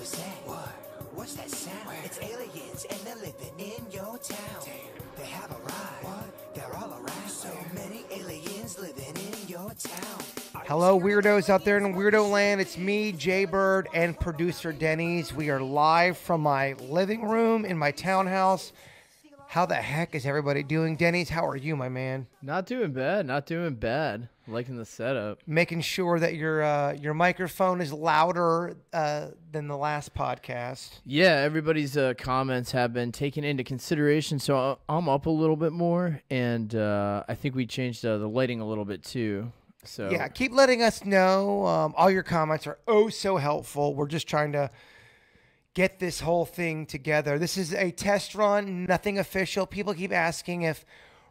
was that? What? What's that sound? Where? It's aliens and they're living in your town. Damn. They have arrived. What? They're all around. So many aliens living in your town. Hello, weirdos out there in Weirdo Land. It's me, JBIRD, and producer Dennys. We are live from my living room in my townhouse. How the heck is everybody doing? Dennys, how are you, my man? Not doing bad. Not doing bad. Liking the setup. Making sure that your microphone is louder than the last podcast. Yeah, everybody's comments have been taken into consideration, so I'm up a little bit more, and I think we changed the lighting a little bit too. So yeah, keep letting us know. All your comments are oh so helpful. We're just trying to get this whole thing together. This is a test run, nothing official. People keep asking if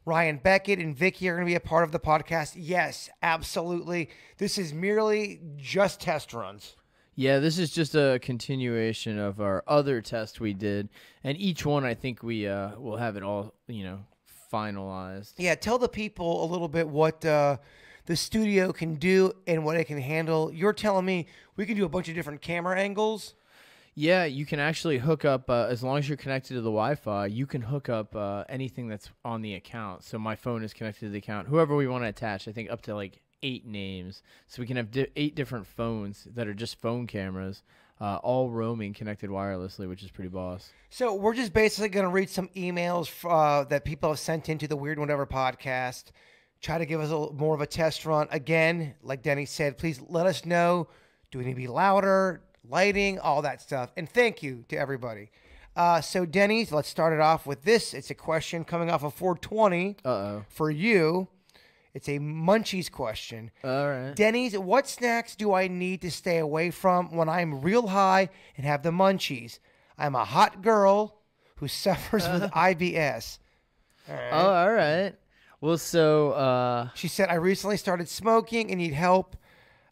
Ryan Beckett and Vicky are going to be a part of the podcast. Yes, absolutely. This is merely just test runs. Yeah, this is just a continuation of our other test we did, and each one I think we will have it all, finalized. Yeah, tell the people a little bit what the studio can do and what it can handle. You're telling me we can do a bunch of different camera angles. Yeah, you can actually hook up, as long as you're connected to the Wi-Fi, you can hook up anything that's on the account. So my phone is connected to the account. Whoever we want to attach, I think up to like 8 names. So we can have 8 different phones that are just phone cameras, all roaming, connected wirelessly, which is pretty boss. So we're just basically going to read some emails that people have sent into the Weird Whatever podcast. Try to give us a little more of a test run. Again, like Denny said, please let us know. Do we need to be louder? Lighting, all that stuff. And thank you to everybody. So, Denny's, let's start it off with this. It's a question coming off of 420 for you. It's a munchies question. All right. Denny's, what snacks do I need to stay away from when I'm real high and have the munchies? I'm a hot girl who suffers with IBS. All right. Oh, all right. Well, so she said, I recently started smoking and need help.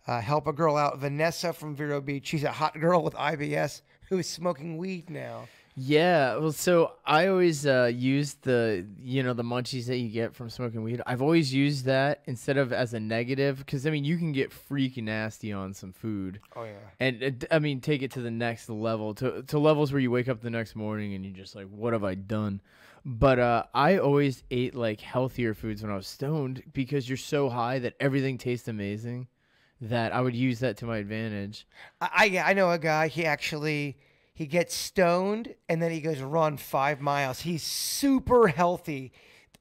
Help a girl out. Vanessa from Vero Beach. She's a hot girl with IBS who is smoking weed now. Yeah. Well, so I always use the munchies that you get from smoking weed. I've always used that instead of as a negative because, you can get freaking nasty on some food. Oh, yeah. And, take it to the next level, to levels where you wake up the next morning and you're just like, what have I done? But I always ate, healthier foods when I was stoned because you're so high that everything tastes amazing. That I would use that to my advantage. I know a guy, he gets stoned and then he goes run 5 miles. He's super healthy,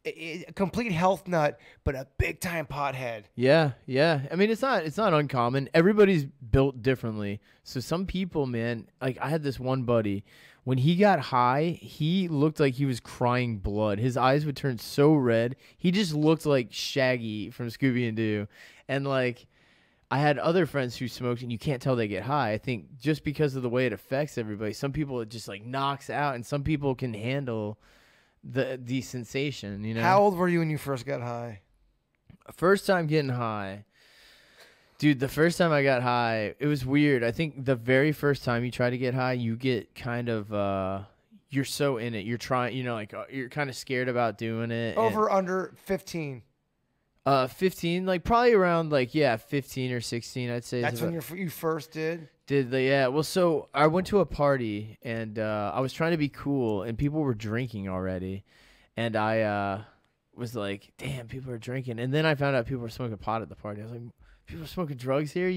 a complete health nut, but a big time pothead. Yeah. It's not uncommon. Everybody's built differently. So some people, man, I had this one buddy, when he got high, he looked like he was crying blood. His eyes would turn so red. He just looked like Shaggy from Scooby and Doo. And I had other friends who smoked, and you can't tell they get high. I think just because of the way it affects everybody, some people it just knocks out, and some people can handle the sensation. How old were you when you first got high? First time getting high, dude. The first time I got high, it was weird. I think the very first time you try to get high, you get kind of you're so in it. You're trying, you're kind of scared about doing it. Under 15. 15, probably around 15 or 16, I'd say. That's when you first did? Yeah. Well, so I went to a party and I was trying to be cool and people were drinking already. And I was like, damn, people are drinking. And then I found out people were smoking pot at the party. I was like, people are smoking drugs here?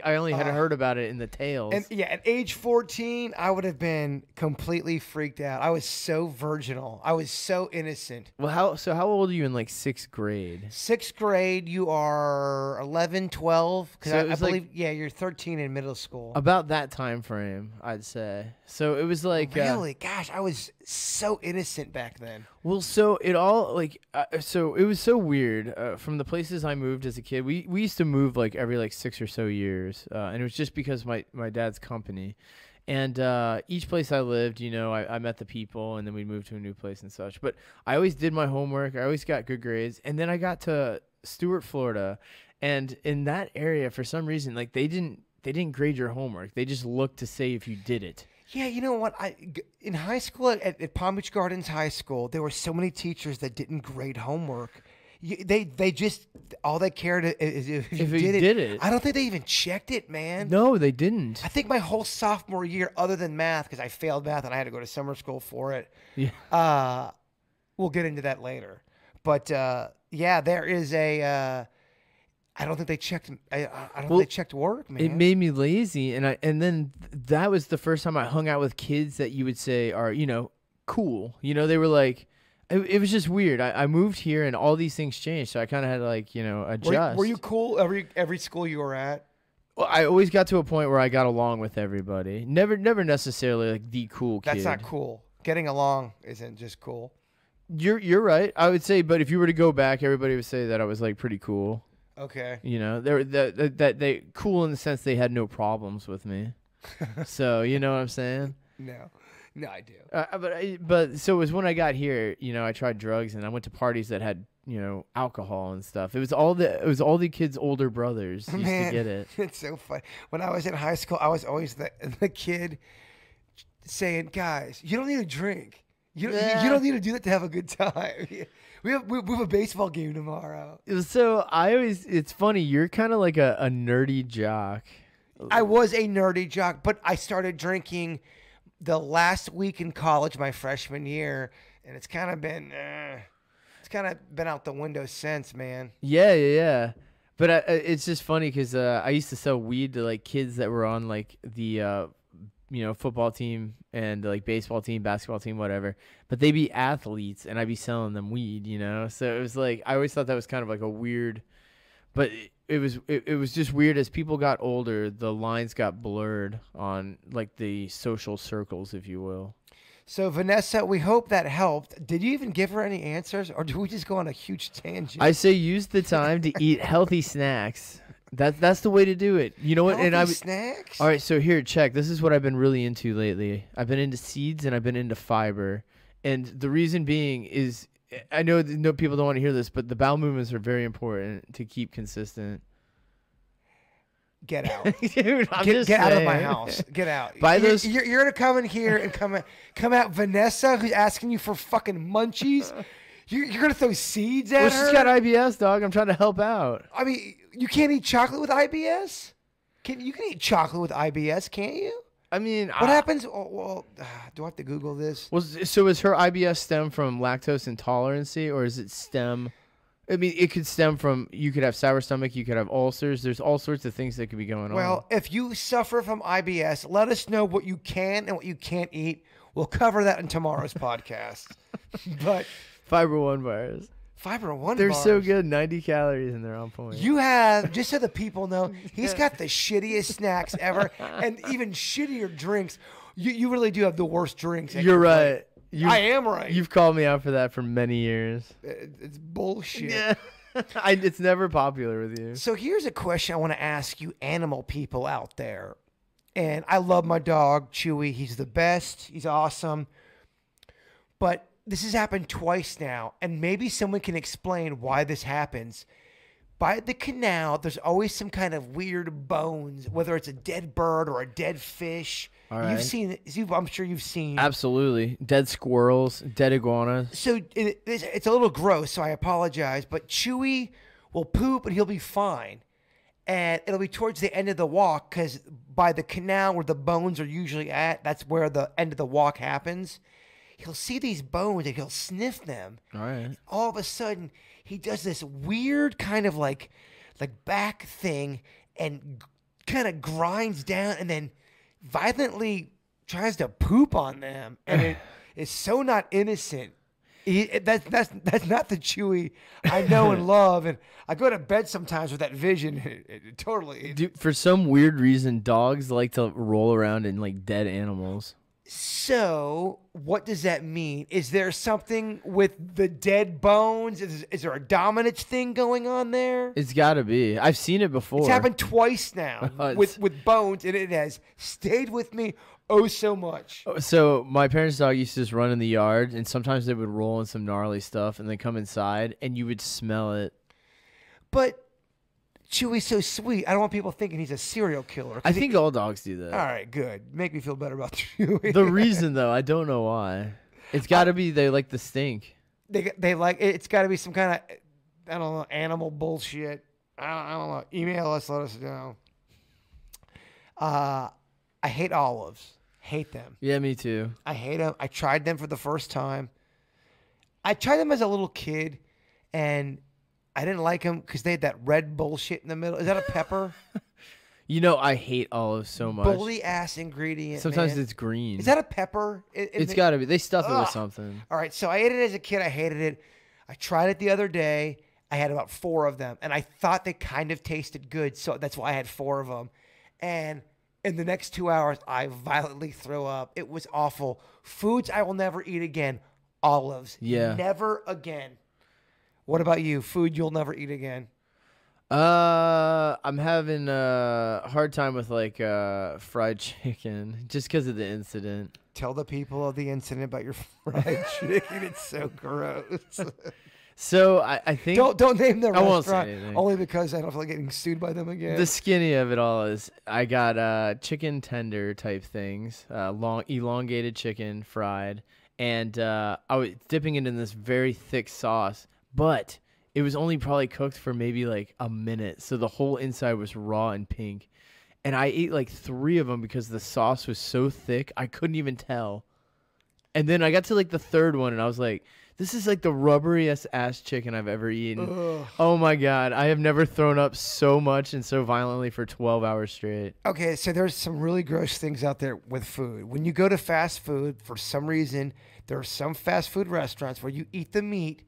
I only had heard about it in the tales. And yeah, at age 14, I would have been completely freaked out. I was so virginal. I was so innocent. Well, how old are you in 6th grade? 6th grade, you are 11, 12. Because I believe, you're 13 in middle school. About that time frame, I'd say. So it was really? Gosh, I was so innocent back then. Well, so it all so it was so weird. From the places I moved as a kid, we used to move every 6 or so years, and it was just because my dad's company, and each place I lived, I met the people, and then we moved to a new place and such. But I always did my homework. I always got good grades, and then I got to Stuart, Florida, and in that area, for some reason, they didn't grade your homework. They just looked to say if you did it. Yeah, you know what? In high school at Palm Beach Gardens High School, there were so many teachers that didn't grade homework. They just all they cared is if you did it. I don't think they even checked it, man. No, they didn't. I think my whole sophomore year, other than math, because I failed math and I had to go to summer school for it. Yeah. We'll get into that later. But yeah, there is a. I don't think they checked. I don't think they checked work, man. It made me lazy, and then that was the first time I hung out with kids that you would say are cool. They were like. It was just weird. I moved here and all these things changed, so I kind of had to adjust. Were you cool every school you were at? Well, I always got to a point where I got along with everybody. Never necessarily like the cool kid. That's not cool. Getting along isn't just cool. You're right. I would say, but if you were to go back, everybody would say that I was like pretty cool. Okay. They cool in the sense they had no problems with me. So you know what I'm saying? No, I do. But so it was when I got here, I tried drugs and I went to parties that had, alcohol and stuff. It was all the kids' older brothers used to get it. It's so funny. When I was in high school, I was always the kid saying, "Guys, you don't need to drink. You don't need to do that to have a good time. We have a baseball game tomorrow." So it's funny. You're kind of like a nerdy jock. I was a nerdy jock, but I started drinking the last week in college, my freshman year, and it's kind of been out the window since, man. Yeah. But it's just funny because I used to sell weed to like kids that were on like the football team and like baseball team, basketball team, whatever. But they be athletes, and I'd be selling them weed, So it was like I always thought that was kind of like a weird, but it was just weird as people got older, the lines got blurred on like the social circles, if you will. So Vanessa, we hope that helped. Did you even give her any answers, or do we just go on a huge tangent? I say use the time to eat healthy snacks. That's the way to do it. You know what? Healthy snacks? All right, so here, check. This is what I've been really into lately. I've been into seeds and I've been into fiber. And the reason being is I know people don't want to hear this, but the bowel movements are very important to keep consistent. Get out. Dude, get out of my house. Get out. You're gonna come in here and come out Vanessa, who's asking you for fucking munchies. You're gonna throw seeds at her. She's got IBS, dog. I'm trying to help out. I mean, you can't eat chocolate with IBS. You can eat chocolate with IBS, can't you? I mean, what happens? Oh, well, do I have to Google this? Well, so is her IBS stem from lactose intolerance, or is it stem? I mean, it could stem from, you could have sour stomach, you could have ulcers. There's all sorts of things that could be going on. Well, if you suffer from IBS, let us know what you can and what you can't eat. We'll cover that in tomorrow's podcast. But Fiber One bars. Fiber One They're bars. so good. 90 calories and they're on point. You have, just so the people know, he's got the shittiest snacks ever and even shittier drinks. You really do have the worst drinks. You're right. I am right. You've called me out for that for many years. It's bullshit. Yeah. It's never popular with you. So here's a question I want to ask you animal people out there. And I love my dog, Chewy. He's the best. He's awesome. But this has happened twice now, and maybe someone can explain why this happens. By the canal, there's always some kind of weird bones, whether it's a dead bird or a dead fish. All right. I'm sure you've seen. Absolutely. Dead squirrels, dead iguanas. So it's a little gross, so I apologize. But Chewy will poop and he'll be fine. And it'll be towards the end of the walk because by the canal where the bones are usually at, that's where the end of the walk happens. He'll see these bones and he'll sniff them. All right. All of a sudden, he does this weird kind of like back thing and kind of grinds down and then violently tries to poop on them. And it is so not innocent. That's not the Chewy I know and love. And I go to bed sometimes with that vision. It totally. Dude, for some weird reason, dogs like to roll around in like dead animals. So, what does that mean? Is there something with the dead bones? Is there a dominance thing going on there? It's got to be. I've seen it before. It's happened twice now with bones, and it has stayed with me oh so much. So, my parents' dog used to just run in the yard, and sometimes they would roll in some gnarly stuff, and then come inside, and you would smell it. But Chewy's so sweet. I don't want people thinking he's a serial killer. I think all dogs do that. All right, good. Make me feel better about Chewy. The reason, though, I don't know why. It's got to be they like the stink. They like it's got to be some kind of I don't know, animal bullshit. I don't know. Email us, let us know. I hate olives. Hate them. Yeah, me too. I hate them. I tried them for the first time. I tried them as a little kid, and I didn't like them because they had that red bullshit in the middle. Is that a pepper? You know, I hate olives so much. Bully ass ingredient. Sometimes man. it's green. Is that a pepper? It's got to be. They stuff it with something. All right, so I ate it as a kid. I hated it. I tried it the other day. I had about 4 of them, and I thought they kind of tasted good, so that's why I had 4 of them. And in the next 2 hours, I violently threw up. It was awful. Foods I will never eat again. Olives. Yeah. Never again. What about you? Food you'll never eat again? I'm having a hard time with like fried chicken just because of the incident. Tell the people of the incident about your fried chicken. It's so gross. So I think don't name the I won't restaurant say anything. only because I don't feel like getting sued by them again. The skinny of it all is I got chicken tender type things, long elongated chicken fried, and I was dipping it in this very thick sauce, but it was only probably cooked for maybe like a minute, so the whole inside was raw and pink. And I ate like 3 of them because the sauce was so thick I couldn't even tell. And then I got to like the 3rd one and I was like, this is like the rubberiest ass chicken I've ever eaten. Ugh. Oh my God. I have never thrown up so much and so violently for 12 hours straight. Okay, so there's some really gross things out there with food. When you go to fast food, for some reason, there are some fast food restaurants where you eat the meat.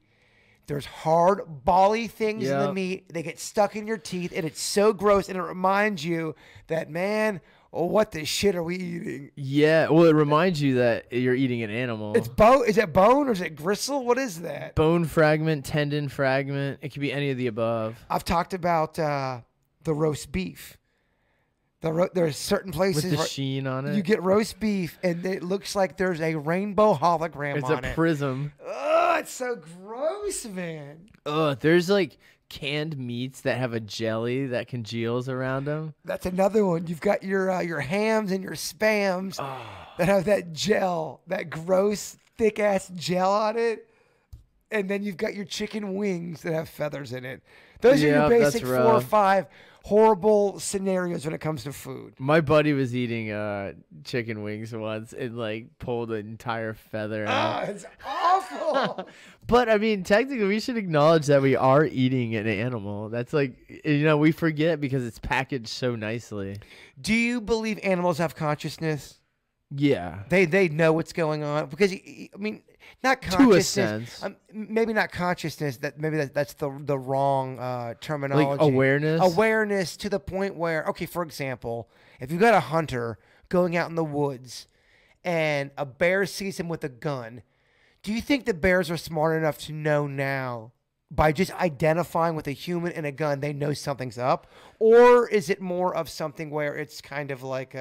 There's hard, bally things in the meat. They get stuck in your teeth, and it's so gross, and it reminds you that, man, what the shit are we eating? Yeah, well, it reminds you that you're eating an animal. It's bone. Is it bone or is it gristle? What is that? Bone fragment, tendon fragment. It could be any of the above. I've talked about the roast beef. There's certain places With the where sheen on it. you get roast beef, and it looks like there's a rainbow hologram It's on a it. prism. Oh, it's so gross, man. There's like canned meats that have a jelly that congeals around them. That's another one. You've got your hams and your spams that have that gel, that gross, thick-ass gel on it. And then you've got your chicken wings that have feathers in it. Those are your basic 4 or 5 horrible scenarios when it comes to food. My buddy was eating chicken wings once and like pulled an entire feather out. It's awful. But I mean, technically, we should acknowledge that we are eating an animal. That's like, we forget because it's packaged so nicely. Do you believe animals have consciousness? Yeah. They know what's going on because I mean, not To a consciousness. sense. Maybe not consciousness. That's the wrong terminology. Like awareness. Awareness to the point where, okay, for example, if you've got a hunter going out in the woods and a bear sees him with a gun, do you think the bears are smart enough to know now by just identifying with a human and a gun, they know something's up? Or is it more of something where it's kind of like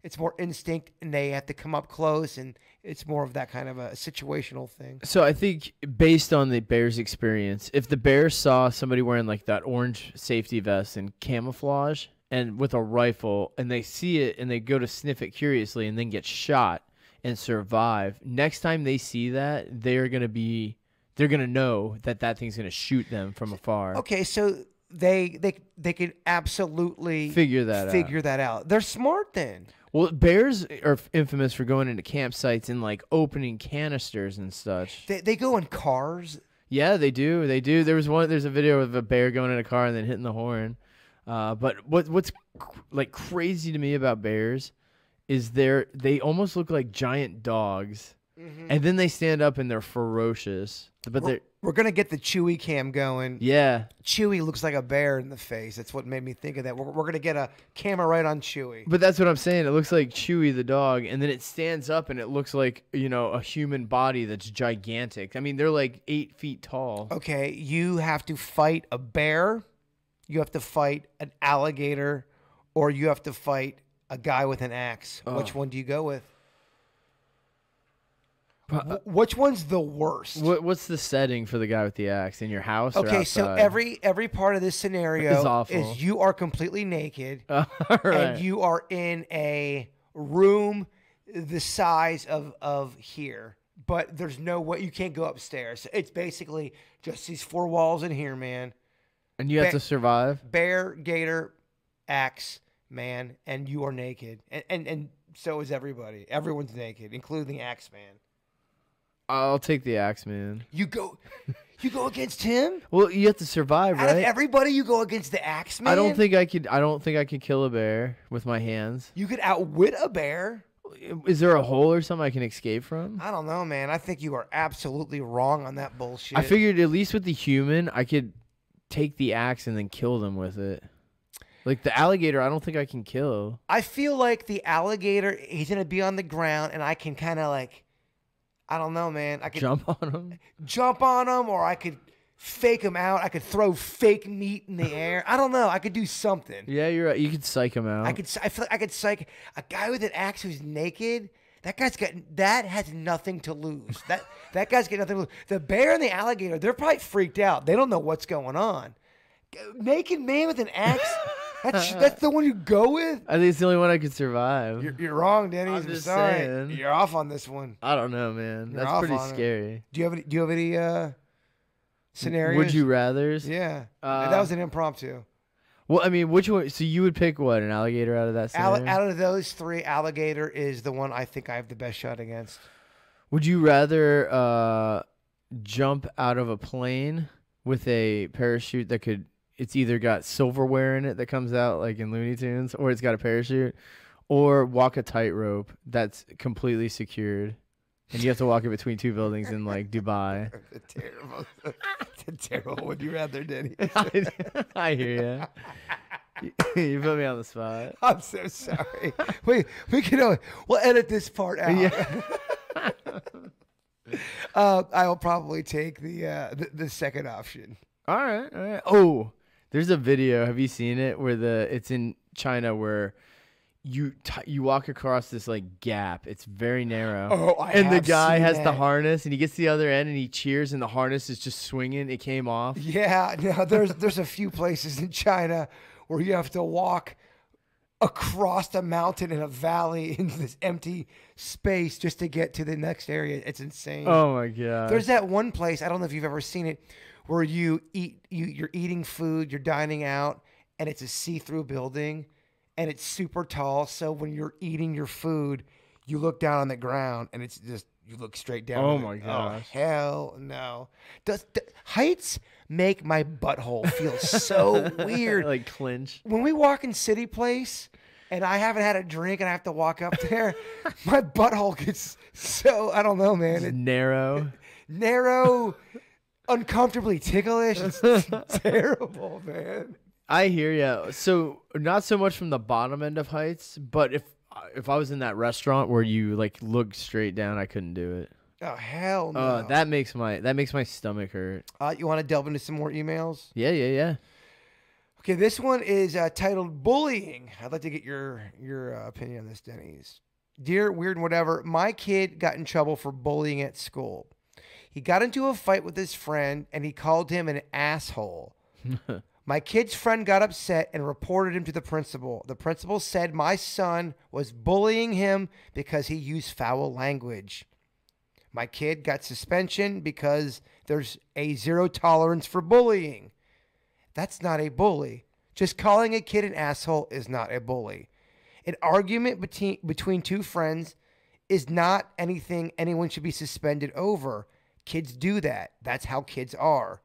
it's more instinct and they have to come up close and it's more of that kind of a situational thing? So I think based on the bear's experience, if the bear saw somebody wearing like that orange safety vest and camouflage and with a rifle and they see it and they go to sniff it curiously and then get shot and survive, next time they see that, they're going to know that thing's going to shoot them from afar. Okay, so they could absolutely Figure that out. They're smart then. Well, bears are infamous for going into campsites and like opening canisters and such. They go in cars. Yeah, they do. They do. There's a video of a bear going in a car and then hitting the horn. But what's like crazy to me about bears is they almost look like giant dogs, and then they stand up and they're ferocious. But we're gonna get the Chewy cam going. yeah. Chewy looks like a bear in the face. That's what made me think of that. We're gonna get a camera right on Chewy. But that's what I'm saying. It looks like Chewy the dog, and then it stands up and it looks like, a human body that's gigantic. I mean, they're like 8 feet tall. Okay, you have to fight a bear, you have to fight an alligator, or you have to fight a guy with an axe. Which one do you go with? Which one's the worst? What's the setting for the guy with the axe? In your house or Okay, so outside? every part of this scenario It's awful. is you are completely naked All right. and you are in a room the size of here. but there's no way you can't go upstairs. It's basically just these 4 walls in here, man. And you have to survive. Bear, gator, axe, man, and you are naked, and so is everybody. Everyone's naked, including the axe man. I'll take the axe man. You go against him? Well, you have to survive, Out right? of everybody, you go against the axe man. I don't think I could kill a bear with my hands. You could outwit a bear. Is there a hole or something I can escape from? I don't know, man. I think you are absolutely wrong on that bullshit. I figured at least with the human, I could take the axe and then kill them with it. Like the alligator, I don't think I can kill. I feel like the alligator, he's gonna be on the ground, and I can kind of like, I don't know, man. I could jump on him, or I could fake him out. I could throw fake meat in the air. I don't know. I could do something. Yeah, you're right. You could psych him out. I feel like I could psych a guy with an axe who's naked. That has nothing to lose. That guy's got nothing to lose. The bear and the alligator, they're probably freaked out. They don't know what's going on. Naked man with an axe. That's the one you go with? I think it's the only one I could survive. You're wrong, Denny. I'm just sorry. saying. You're off on this one. I don't know, man. You're That's off pretty on it. scary. Do you have any scenarios? Would you rathers? Yeah. That was an impromptu. Well, I mean, which one? So you would pick what? An alligator out of that scenario? Out of those 3, alligator is the one I think I have the best shot against. Would you rather jump out of a plane with a parachute that could? It's either got silverware in it that comes out like in Looney Tunes, or it's got a parachute, or walk a tightrope that's completely secured, and you have to walk it between 2 buildings in like Dubai. It's a terrible. Would you rather, Denny? I hear you. You put me on the spot. I'm so sorry. We can we'll edit this part out. Yeah. I will probably take the second option. All right. Oh, there's a video. Have you seen it? Where it's in China where you walk across this like gap. It's very narrow. Oh, and the have guy seen has the that. harness, and he gets to the other end, and he cheers, and the harness is just swinging. It came off. Yeah, no, there's a few places in China where you have to walk across a mountain in a valley into this empty space just to get to the next area. It's insane. Oh my god. There's that one place, I don't know if you've ever seen it, where you're eating food, you're dining out, and it's a see-through building, and it's super tall. So when you're eating your food, you look down on the ground, and it's just you look straight down. Oh my gosh. Oh, hell no. Heights make my butthole feel so weird. Like clinch. When we walk in City Place and I haven't had a drink and I have to walk up there, my butthole gets so, I don't know, man. It's Narrow, uncomfortably ticklish. It's terrible, man. I hear you. So not so much from the bottom end of heights, but if I was in that restaurant where you like look straight down, I couldn't do it. Oh, hell no. That makes my stomach hurt. You want to delve into some more emails? Yeah. Okay, this one is titled Bullying. I'd like to get your opinion on this, Denny's. Dear Weird and Whatever, my kid got in trouble for bullying at school. He got into a fight with his friend, and he called him an asshole. My kid's friend got upset and reported him to the principal. The principal said my son was bullying him because he used foul language. My kid got suspension because there's a 0 tolerance for bullying. That's not a bully. Just calling a kid an asshole is not a bully. An argument between 2 friends is not anything anyone should be suspended over. Kids do that. That's how kids are.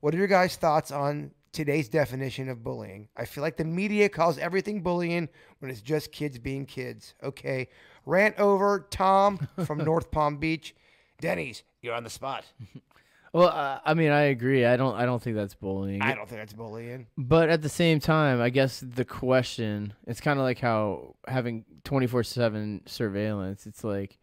What are your guys' thoughts on today's definition of bullying? I feel like the media calls everything bullying when it's just kids being kids. Okay. Rant over. Tom from North Palm Beach. Denny's, you're on the spot. Well, I mean, I agree. I don't think that's bullying. I don't think that's bullying. But at the same time, I guess the question, it's kind of like how having 24/7 surveillance, it's like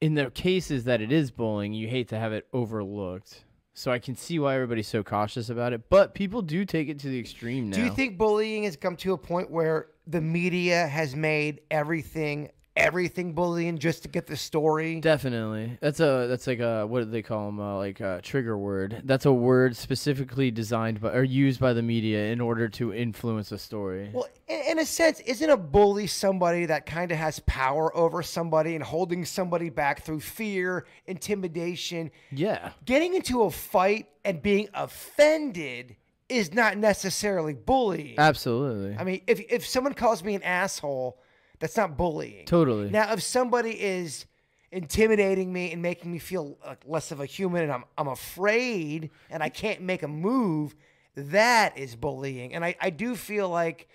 in the cases that it is bullying, you hate to have it overlooked. So I can see why everybody's so cautious about it. But people do take it to the extreme now. Do you think bullying has come to a point where the media has made everything everything bullying just to get the story. Definitely. That's like a, what do they call them? Like a trigger word. That's a word specifically designed by or used by the media in order to influence a story. Well, in a sense, isn't a bully somebody that kind of has power over somebody and holding somebody back through fear, intimidation? Yeah. Getting into a fight and being offended is not necessarily bullying. Absolutely. I mean, if someone calls me an asshole, that's not bullying. Totally. Now, if somebody is intimidating me and making me feel less of a human and I'm afraid and I can't make a move, that is bullying. And I do feel like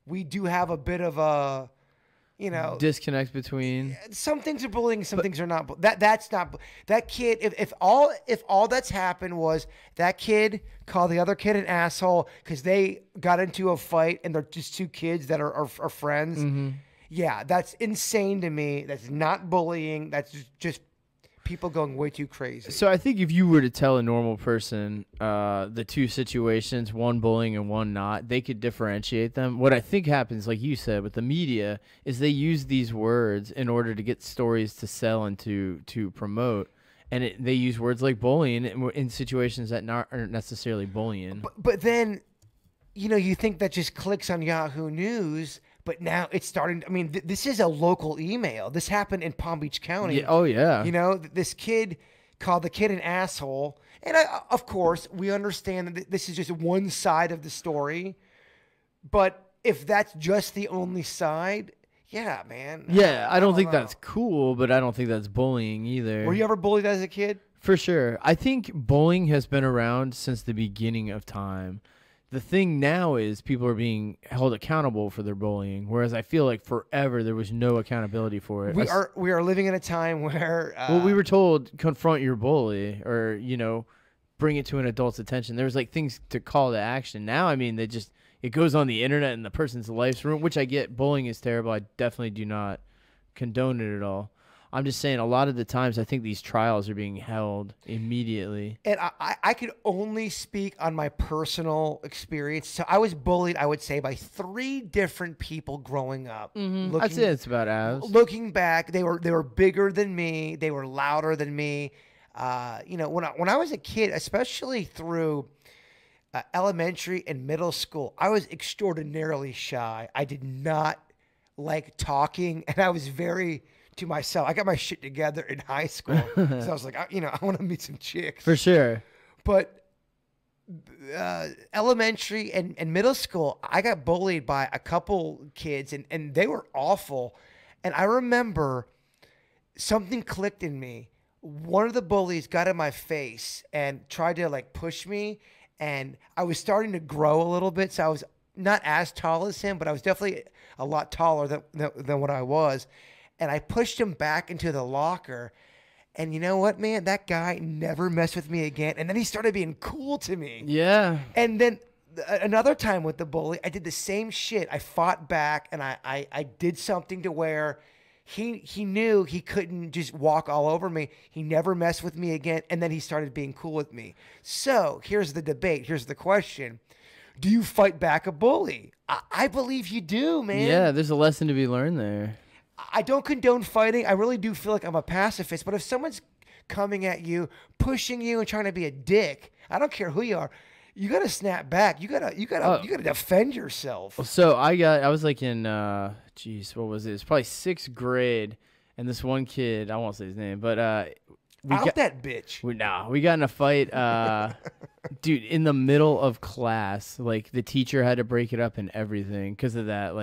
we do have a bit of a, disconnect between some things are bullying, some things are not. That's not that kid. If all that's happened was that kid called the other kid an asshole because they got into a fight and they're just two kids that are friends. Mm-hmm. Yeah, that's insane to me. That's not bullying. That's just people going way too crazy. So I think if you were to tell a normal person the two situations, one bullying and one not, they could differentiate them. What I think happens, like you said, with the media is they use these words in order to get stories to sell and to promote. And they use words like bullying in situations that aren't necessarily bullying. But then, you think that just clicks on Yahoo News. But now it's starting. I mean, this is a local email. This happened in Palm Beach County. Yeah, oh, yeah. This kid called the kid an asshole. And of course, we understand that this is just one side of the story. But if that's just the only side, yeah, man. Yeah, I don't think know. that's cool, but I don't think that's bullying either. Were you ever bullied as a kid? For sure. I think bullying has been around since the beginning of time. The thing now is people are being held accountable for their bullying, whereas I feel like forever there was no accountability for it. We are living in a time where well, we were told confront your bully or bring it to an adult's attention. There was like things to call to action. Now, I mean, it goes on the internet and the person's life's ruined, which I get. Bullying is terrible. I definitely do not condone it at all. I'm just saying a lot of the times I think these trials are being held immediately. And I could only speak on my personal experience. So I was bullied, I would say, by 3 different people growing up. Mm-hmm. I'd say it's about halves. Looking back, they were bigger than me. They were louder than me. When I was a kid, especially through elementary and middle school, I was extraordinarily shy. I did not like talking, and I was very to myself. I got my shit together in high school. So I was like, I want to meet some chicks. For sure. But elementary and middle school, I got bullied by a couple kids, and they were awful. And I remember something clicked in me. One of the bullies got in my face and tried to push me, and I was starting to grow a little bit. So I was not as tall as him, but I was definitely a lot taller than what I was. And I pushed him back into the locker. And you know what, man? That guy never messed with me again. And then he started being cool to me. Yeah. And then another time with the bully, I did the same shit. I fought back, and I did something to where he knew he couldn't just walk all over me. He never messed with me again. And then he started being cool with me. So here's the debate. Here's the question. Do you fight back a bully? I believe you do, man. Yeah, there's a lesson to be learned there. I don't condone fighting. I really do feel like I'm a pacifist. But if someone's coming at you, pushing you, and trying to be a dick, I don't care who you are. You gotta snap back. You gotta defend yourself. So I was like in what was it? It's probably 6th grade, and this one kid, I won't say his name, but that bitch. We got in a fight, dude, in the middle of class. Like the teacher had to break it up and everything because of that.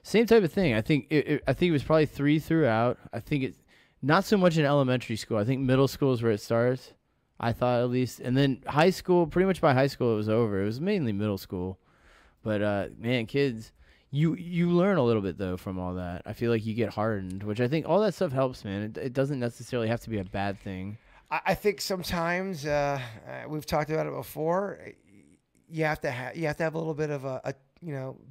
Same type of thing. I think it was probably 3 throughout. I think it's not so much in elementary school. I think middle school is where it starts. I thought at least, and then high school. Pretty much by high school it was over. It was mainly middle school, but man, kids, you learn a little bit though from all that. I feel like you get hardened, which I think all that stuff helps, man. It doesn't necessarily have to be a bad thing. I think sometimes we've talked about it before. You have to have a little bit of a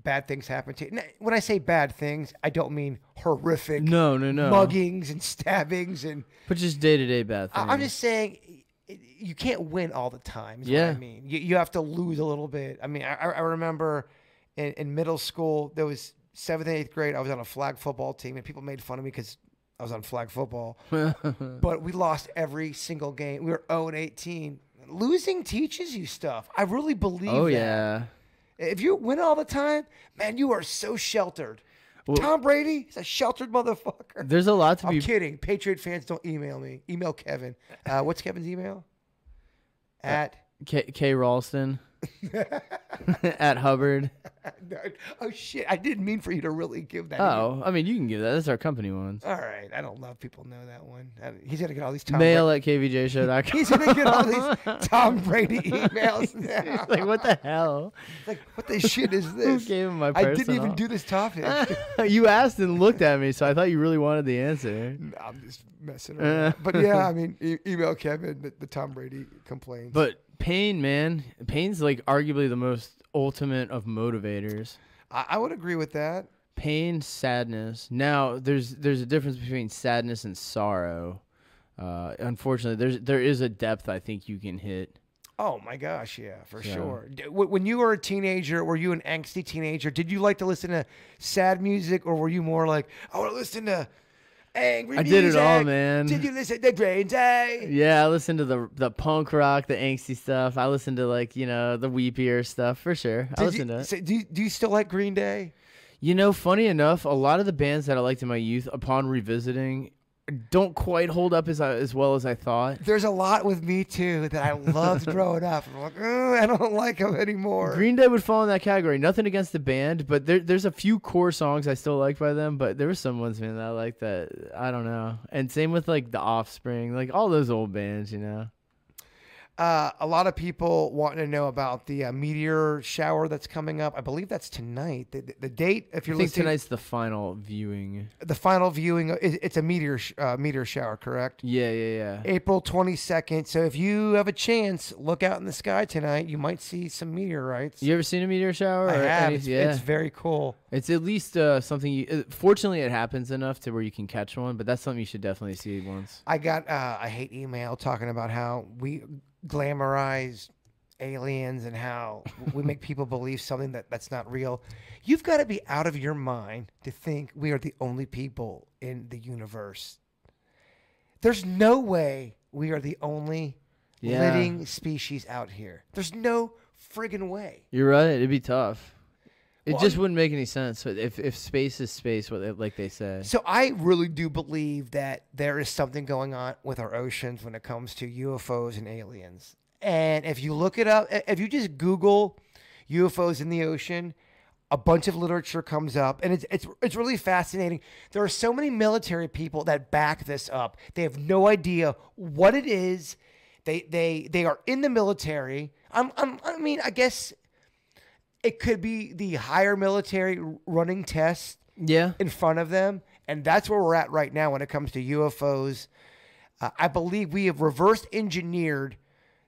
bad things happen to you. When I say bad things, I don't mean horrific. No. Muggings and stabbings but just day-to-day bad things. I'm just saying you can't win all the time. Is what I mean. You have to lose a little bit. I mean, I remember in middle school there was 7th and 8th grade, I was on a flag football team, and people made fun of me because I was on flag football. But we lost every single game. We were 0-18. Losing teaches you stuff. I really believe that. Oh, yeah. If you win all the time, man, you are so sheltered. Well, Tom Brady, he's a sheltered motherfucker. There's a lot to be... I'm kidding. Patriot fans, don't email me. Email Kevin. What's Kevin's email? At... K. Ralston. At Hubbard. Oh, shit. I didn't mean for you to really give that. Oh, I mean, you can give that. That's our company ones. All right. I don't know if people know that one. He's going to get all these Mail at kvjshow.com. He's going to get all these Tom Brady emails now. He's like, what the hell? Like, what the shit is this? Who gave him my personal? I didn't even do this topic. You asked and looked at me, so I thought you really wanted the answer. No, I'm just messing around. But yeah, I mean, email Kevin the Tom Brady complaints. But pain, man. Pain's like arguably the most ultimate of motivators. I would agree with that. Pain, sadness. Now, there's a difference between sadness and sorrow. Unfortunately, there is a depth I think you can hit. Oh my gosh, yeah, for sure. When you were a teenager, were you an angsty teenager? Did you like to listen to sad music, or were you more like, I want to listen to angry music? I did it all, man. Did you listen to Green Day? Yeah, I listened to the punk rock, the angsty stuff. I listened to, like, you know, the weepier stuff for sure. I listened to it. So do you still like Green Day? You know, funny enough, a lot of the bands that I liked in my youth, upon revisiting, don't quite hold up as well as I thought. There's a lot with me too that I loved growing up. I'm like, I don't like them anymore. Green Day would fall in that category. Nothing against the band, but there's a few core songs I still like by them. But there were some ones, man, that I like that I don't know. And same with like The Offspring, like all those old bands, you know. A lot of people wanting to know about the meteor shower that's coming up. I believe that's tonight. The date, if you're I think listening, tonight's the final viewing. The final viewing, it's a meteor shower, correct? Yeah. April 22nd. So if you have a chance, look out in the sky tonight. You might see some meteorites. You ever seen a meteor shower? I have. Yeah. It's very cool. It's at least something. Fortunately, it happens enough to where you can catch one, but that's something you should definitely see once. I got I hate email talking about how we glamorize aliens and how we make people believe something that's not real. You've got to be out of your mind to think we are the only people in the universe. There's no way we are the only living species out here. There's no friggin' way. You're right. It'd be tough. It just wouldn't make any sense if space is space, like they say. So I really do believe that there is something going on with our oceans when it comes to UFOs and aliens. And if you look it up, if you just Google UFOs in the ocean, a bunch of literature comes up, and it's really fascinating. There are so many military people that back this up. They have no idea what it is. They are in the military. I mean, I guess it could be the higher military running tests in front of them. And that's where we're at right now when it comes to UFOs. I believe we have reverse engineered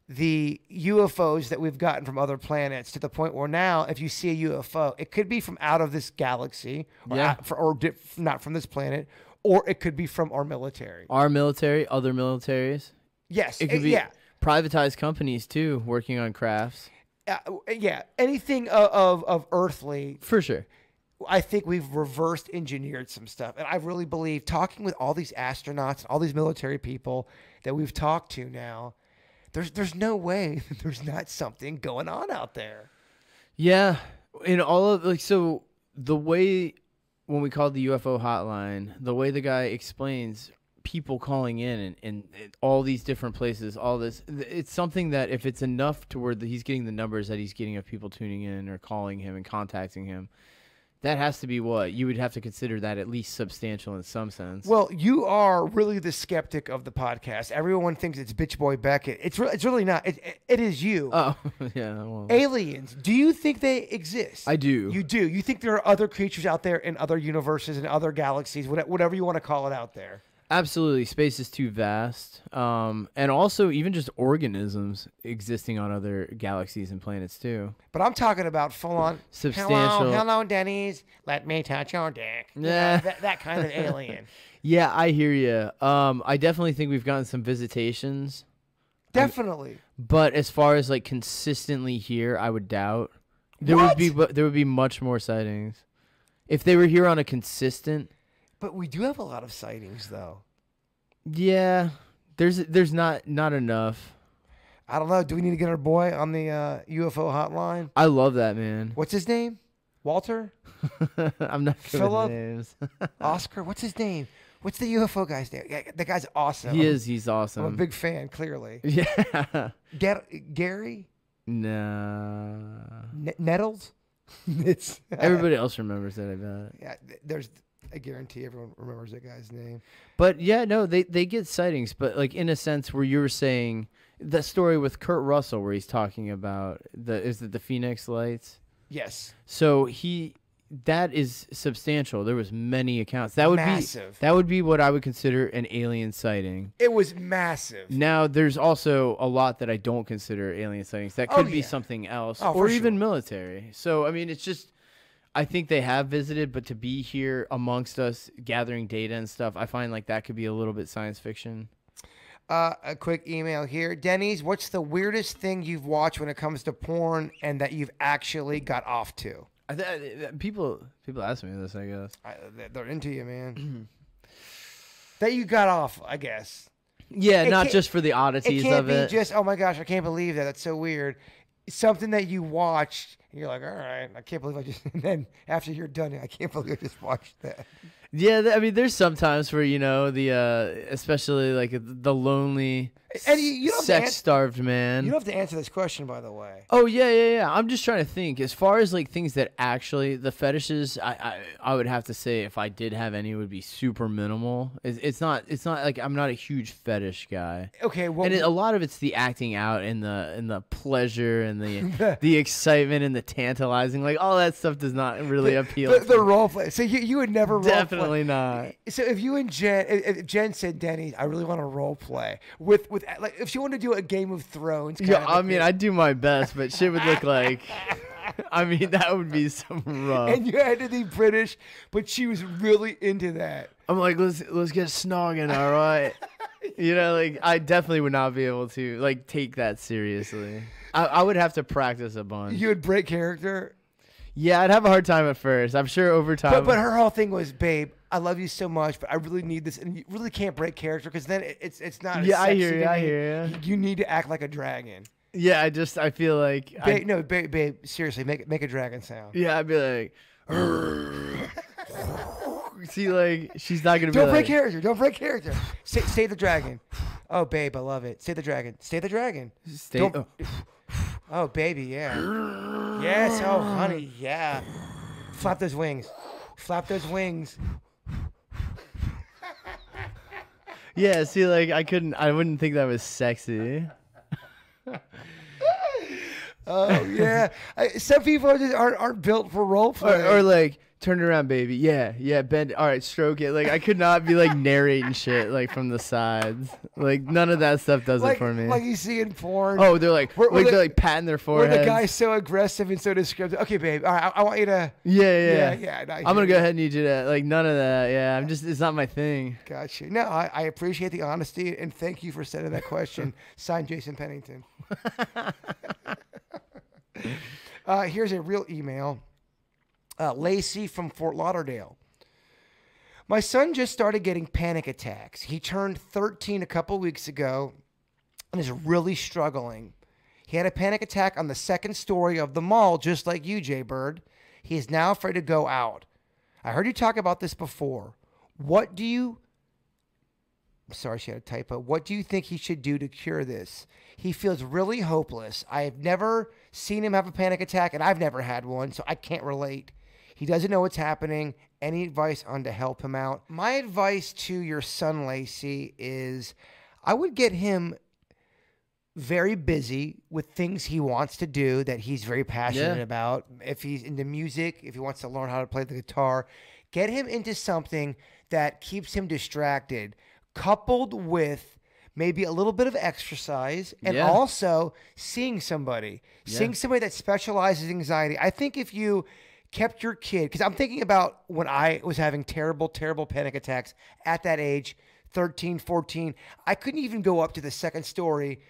the UFOs that we've gotten from other planets to the point where now if you see a UFO, it could be from out of this galaxy or not from this planet, or it could be from our military. Our military, other militaries. Yes. It could be privatized companies too working on crafts. Anything of earthly. For sure. I think we've reversed engineered some stuff. And I really believe, talking with all these astronauts and all these military people that we've talked to now, there's no way there's not something going on out there. Yeah. In all of, so the way, when we called the UFO hotline, the way the guy explains people calling in and all these different places, all this, it's something that if it's enough to where he's getting the numbers that he's getting of people tuning in or calling him and contacting him, that has to be what you would have to consider that at least substantial in some sense. Well, you are really the skeptic of the podcast. Everyone thinks it's Bitch Boy Beckett. It's really not. It is you. Oh, yeah. Well. Aliens. Do you think they exist? I do. You do. You think there are other creatures out there in other universes and other galaxies, whatever you want to call it out there? Absolutely. Space is too vast. And also even just organisms existing on other galaxies and planets too. But I'm talking about full-on substantial. Hello, Dennys. Let me touch your dick. Yeah. That kind of alien. Yeah, I hear you. I definitely think we've gotten some visitations. Definitely. But as far as like consistently here, I would doubt. There would be much more sightings. If they were here on a consistent. But we do have a lot of sightings, though. Yeah, there's not enough. I don't know. Do we need to get our boy on the UFO hotline? I love that, man. What's his name? Walter? I'm not good Philip? with names. Oscar? What's his name? What's the UFO guy's name? Yeah, the guy's awesome. He's awesome. I'm a big fan, clearly. Yeah. Gary? Nah. Nettles? Everybody else remembers that, I bet. Yeah, I guarantee everyone remembers that guy's name. But yeah, no, they get sightings, but like in a sense where you were saying that story with Kurt Russell where he's talking about is it the Phoenix Lights? Yes. So that is substantial. There was many accounts. That would massive. That would be what I would consider an alien sighting. It was massive. Now there's also a lot that I don't consider alien sightings. That could be something else or even military. So I mean, it's just I think they have visited, but to be here amongst us gathering data and stuff, I find like that could be a little bit science fiction. A quick email here. Denny's, what's the weirdest thing you've watched when it comes to porn and that you've actually got off to? People ask me this, I guess. They're into you, man. That you got off, I guess. Yeah, not just for the oddities of it. It can't be just, oh my gosh, I can't believe that. That's so weird. Something that you watched, and you're like, all right, I can't believe I just, and then after you're done, I can't believe I just watched that. Yeah, I mean, there's sometimes where, you know, especially like the lonely, sex-starved man. You don't have to answer this question, by the way. Oh, yeah. I'm just trying to think. As far as like things that actually, the fetishes, I would have to say if I did have any, it would be super minimal. It's not like I'm not a huge fetish guy. Okay, well. And a lot of it's the acting out and the pleasure and the excitement and the tantalizing. Like, all that stuff does not really appeal. The role play. So you would never role play. Definitely not. So if you and if Jen said, Denny, I really want to role play with like if she wanted to do a Game of Thrones. I mean, I'd do my best, but shit would look like. I mean, that would be some rough. And you had to be British, but she was really into that. I'm like, let's get snogging, all right? You know, like I definitely would not be able to like take that seriously. I would have to practice a bunch. You would break character. Yeah, I'd have a hard time at first. I'm sure over time. But her whole thing was, babe, I love you so much, but I really need this, and you really can't break character because then it's not. Yeah, I hear you. You need to act like a dragon. Yeah, I feel like. Babe, seriously, make a dragon sound. Yeah, I'd be like. See, like she's not gonna. Don't break character. Don't break character. Say the dragon. Oh, babe, I love it. Say the dragon. Say the dragon. Oh, baby, yeah. Yes, oh, honey, yeah. Flap those wings. Flap those wings. Yeah, see, like I wouldn't think that was sexy. Oh, yeah. Some people just aren't built for role play. Or like, turn it around, baby. Yeah, bend. All right, stroke it. Like, I could not be like narrating shit like from the sides. Like, none of that stuff does it for me. Like you see in porn. Oh, they're like, they're patting their forehead. Where the guy's so aggressive and so descriptive. Okay, babe. All right, I want you to. Yeah. I'm gonna go ahead and need you to like none of that. Yeah, it's not my thing. Gotcha. No, I appreciate the honesty and thank you for sending that question. Signed, Jason Pennington. Here's a real email. Lacey from Fort Lauderdale. My son just started getting panic attacks. He turned 13 a couple weeks ago and is really struggling. He had a panic attack on the second story of the mall, just like you, JBIRD. He is now afraid to go out. I heard you talk about this before. I'm sorry, she had a typo. What do you think he should do to cure this? He feels really hopeless. I have never seen him have a panic attack, and I've never had one, so I can't relate. He doesn't know what's happening. Any advice on to help him out? My advice to your son, Lacey, is I would get him very busy with things he wants to do that he's very passionate about. If he's into music, if he wants to learn how to play the guitar, get him into something that keeps him distracted, coupled with maybe a little bit of exercise and also seeing somebody that specializes in anxiety. I think if you kept your kid, because I'm thinking about when I was having terrible, terrible panic attacks at that age, 13, 14, I couldn't even go up to the second story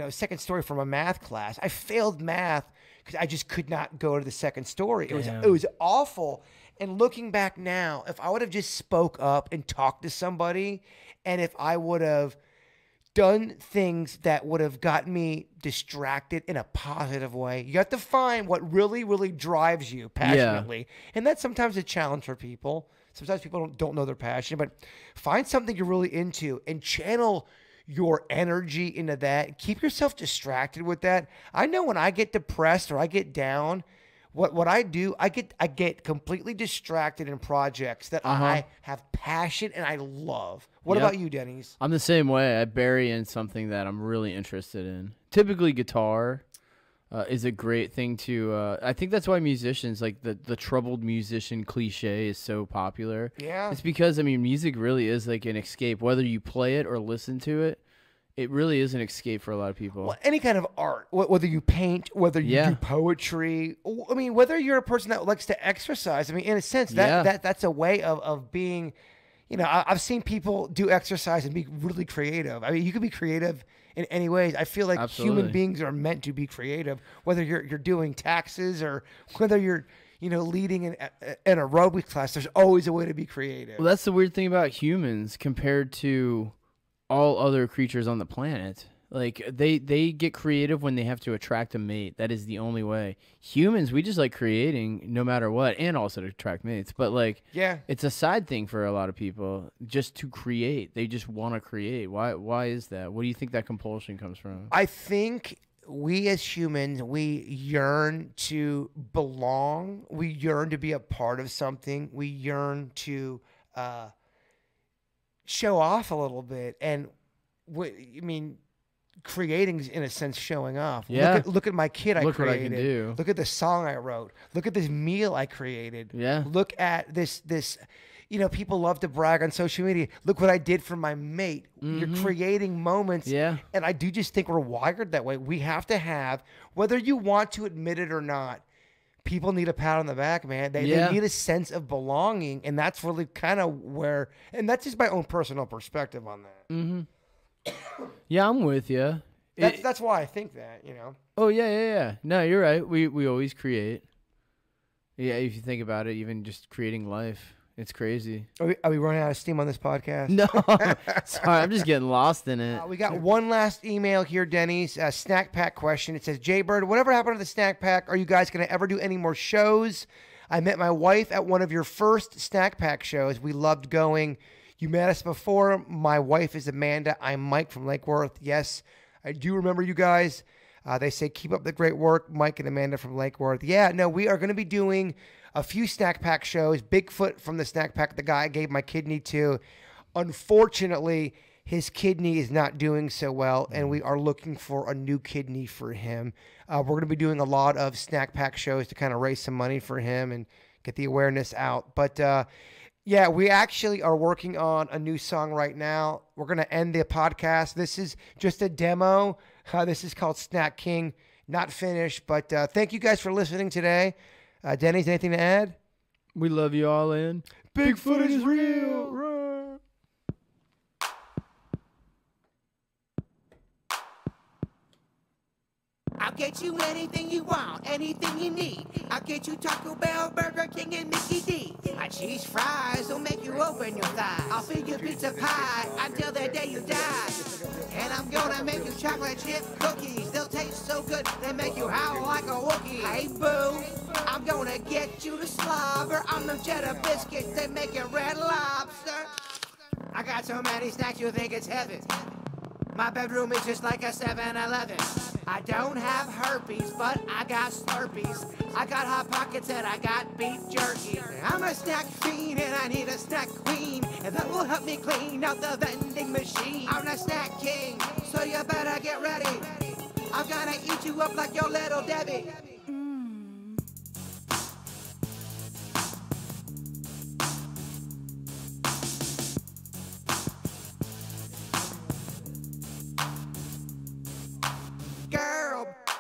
second story from a math class. I failed math because I just could not go to the second story. It was awful. And looking back now, if I would have just spoke up and talked to somebody, and if I would have done things that would have gotten me distracted in a positive way, you have to find what really, really drives you passionately. Yeah. And that's sometimes a challenge for people. Sometimes people don't know their passion, but find something you're really into and channel your energy into that. Keep yourself distracted with that. I know when I get depressed or I get down, what I do, I get completely distracted in projects that I have passion and I love. What about you, Dennys? I'm the same way. I bury in something that I'm really interested in. Typically, guitar is a great thing to. I think that's why musicians, like the troubled musician cliche, is so popular. Yeah, it's because music really is like an escape. Whether you play it or listen to it, it really is an escape for a lot of people. Well, any kind of art, whether you paint, whether you do poetry, whether you're a person that likes to exercise. In a sense, that's a way of being. I've seen people do exercise and be really creative. You can be creative in any ways. I feel like human beings are meant to be creative, whether you're doing taxes or whether you're leading an aerobics class. There's always a way to be creative. Well, that's the weird thing about humans compared to all other creatures on the planet. Like they get creative when they have to attract a mate. That is the only way. Humans, we just like creating no matter what, and also to attract mates. But it's a side thing for a lot of people just to create. They just want to create. Why is that? What do you think that compulsion comes from? I think we as humans, we yearn to belong. We yearn to be a part of something. We yearn to show off a little bit. And creating is in a sense showing off. Yeah. Look at my kid I created. Look what I can do. Look at the song I wrote. Look at this meal I created. Yeah. Look at this people love to brag on social media. Look what I did for my mate. You're creating moments. Yeah. And I do just think we're wired that way. We have to have, whether you want to admit it or not, people need a pat on the back, man. They need a sense of belonging, and that's really kind of where, and that's just my own personal perspective on that. Mm-hmm. Yeah, I'm with you. That's why I think that, Oh, yeah. No, you're right. We always create. Yeah, if you think about it, even just creating life, it's crazy. Are we running out of steam on this podcast? No. Sorry, I'm just getting lost in it. We got one last email here, Dennys. A snack pack question. It says, JBIRD, whatever happened to the snack pack? Are you guys going to ever do any more shows? I met my wife at one of your first snack pack shows. We loved going. You met us before. My wife is Amanda. I'm Mike from Lake Worth. Yes, I do remember you guys. They say, keep up the great work, Mike and Amanda from Lake Worth. Yeah, no, we are going to be doing a few snack pack shows. Bigfoot from the snack pack, the guy I gave my kidney to. Unfortunately, his kidney is not doing so well, and we are looking for a new kidney for him. We're going to be doing a lot of snack pack shows to kind of raise some money for him and get the awareness out. But, yeah, we actually are working on a new song right now. We're going to end the podcast. This is just a demo. This is called Snack King. Not finished, but thank you guys for listening today. Dennys, anything to add? We love you all, and Bigfoot is real. I'll get you anything you want, anything you need. I'll get you Taco Bell, Burger King, and Mickey D. My cheese fries will make you open your thighs. I'll feed you pizza pie until the day you die. And I'm gonna make you chocolate chip cookies. They'll taste so good, they make you howl like a Wookiee. Hey, boo, I'm gonna get you to slobber on them cheddar biscuits. They make you Red Lobster. I got so many snacks you think it's heaven. My bedroom is just like a 7-Eleven. I don't have herpes, but I got Slurpees. I got Hot Pockets and I got beef jerky. I'm a snack fiend and I need a snack queen, and that will help me clean out the vending machine. I'm a snack king, so you better get ready. I'm gonna eat you up like your little Debbie.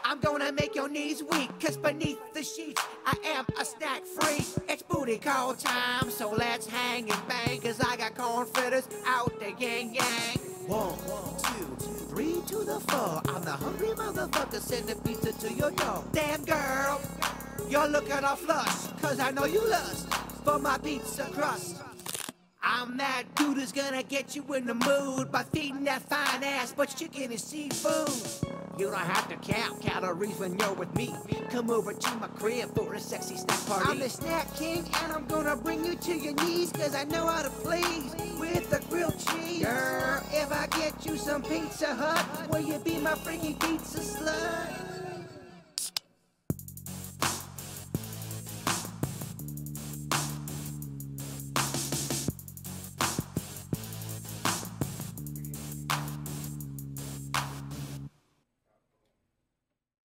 I'm gonna make your knees weak, cause beneath the sheets I am a snack freak. It's booty call time, so let's hang and bang, cause I got corn fritters out the yang yang. 1, 2, 3 to the 4. I'm the hungry motherfucker, send the pizza to your door. Damn girl, you're looking all flush, cause I know you lust for my pizza crust. I'm that dude who's gonna get you in the mood by feeding that fine ass butch chicken and seafood. You don't have to count calories when you're with me. Come over to my crib for a sexy snack party. I'm the snack king and I'm gonna bring you to your knees, cause I know how to please with the grilled cheese. Girl, if I get you some Pizza Hut, will you be my freaky pizza slut?